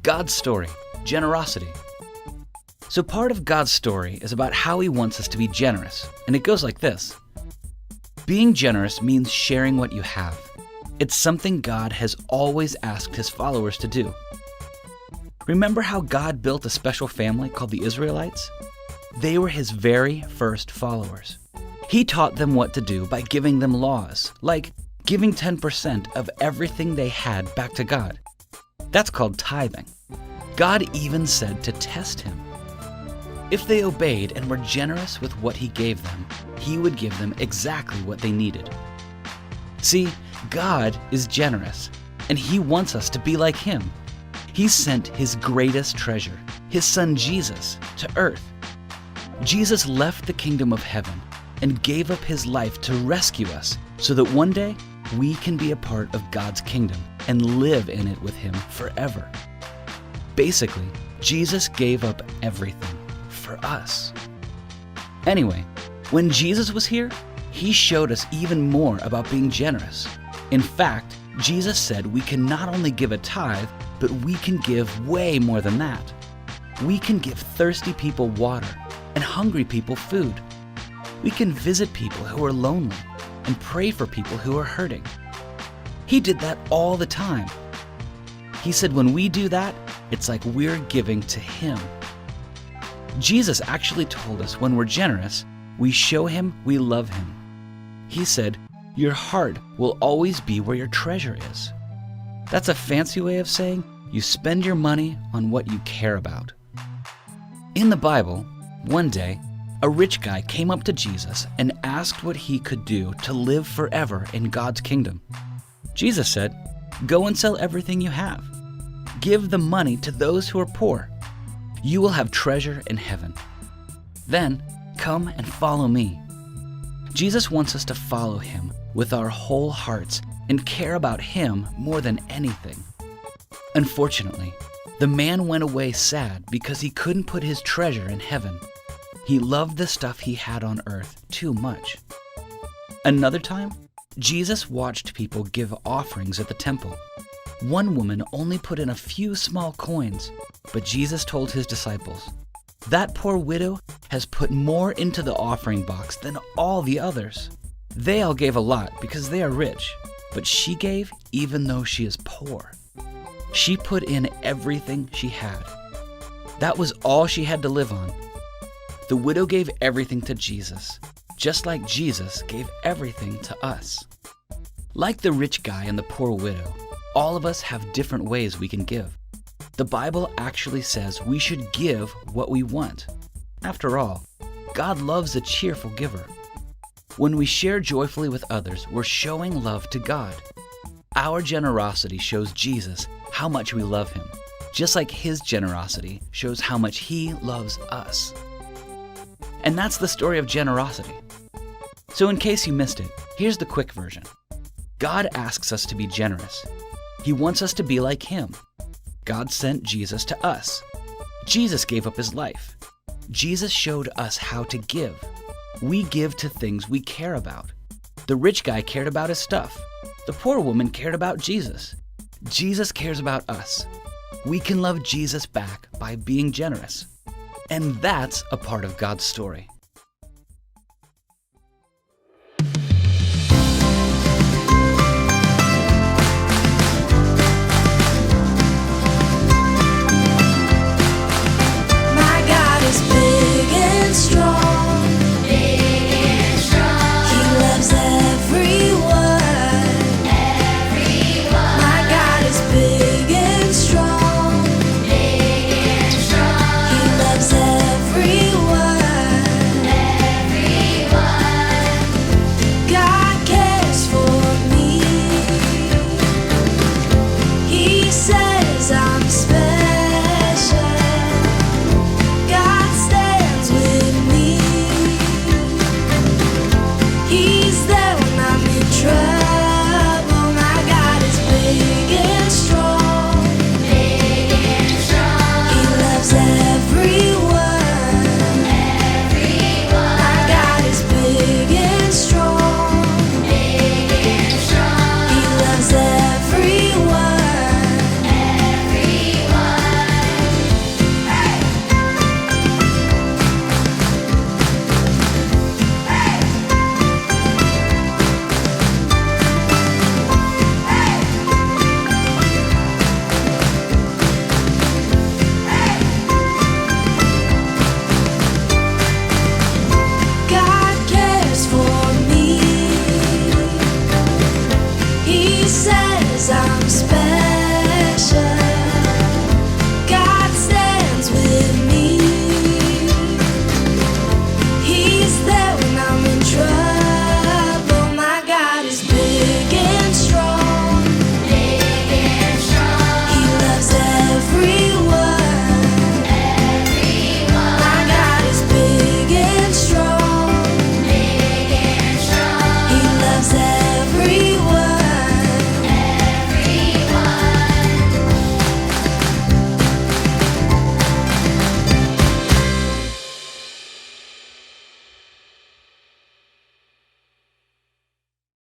God's story, generosity. So part of God's story is about how He wants us to be generous, and it goes like this. Being generous means sharing what you have. It's something God has always asked His followers to do. Remember how God built a special family called the Israelites? They were His very first followers. He taught them what to do by giving them laws, like giving 10% of everything they had back to God. That's called tithing. God even said to test Him. If they obeyed and were generous with what He gave them, He would give them exactly what they needed. See, God is generous, and He wants us to be like Him. He sent His greatest treasure, His Son Jesus, to earth. Jesus left the kingdom of heaven and gave up His life to rescue us so that one day we can be a part of God's kingdom and live in it with Him forever. Basically, Jesus gave up everything for us. Anyway, when Jesus was here, He showed us even more about being generous. In fact, Jesus said we can not only give a tithe, but we can give way more than that. We can give thirsty people water and hungry people food. We can visit people who are lonely and pray for people who are hurting. He did that all the time. He said when we do that, it's like we're giving to Him. Jesus actually told us when we're generous, we show Him we love Him. He said, your heart will always be where your treasure is. That's a fancy way of saying you spend your money on what you care about. In the Bible, one day, a rich guy came up to Jesus and asked what he could do to live forever in God's kingdom. Jesus said, go and sell everything you have. Give the money to those who are poor. You will have treasure in heaven. Then come and follow me. Jesus wants us to follow Him with our whole hearts and care about Him more than anything. Unfortunately, the man went away sad because he couldn't put his treasure in heaven. He loved the stuff he had on earth too much. Another time, Jesus watched people give offerings at the temple. One woman only put in a few small coins, but Jesus told His disciples, that poor widow has put more into the offering box than all the others. They all gave a lot because they are rich, but she gave even though she is poor. She put in everything she had. That was all she had to live on. The widow gave everything to Jesus, just like Jesus gave everything to us. Like the rich guy and the poor widow, all of us have different ways we can give. The Bible actually says we should give what we want. After all, God loves a cheerful giver. When we share joyfully with others, we're showing love to God. Our generosity shows Jesus how much we love Him, just like His generosity shows how much He loves us. And that's the story of generosity. So in case you missed it, here's the quick version. God asks us to be generous. He wants us to be like Him. God sent Jesus to us. Jesus gave up His life. Jesus showed us how to give. We give to things we care about. The rich guy cared about his stuff. The poor woman cared about Jesus. Jesus cares about us. We can love Jesus back by being generous. And that's a part of God's story.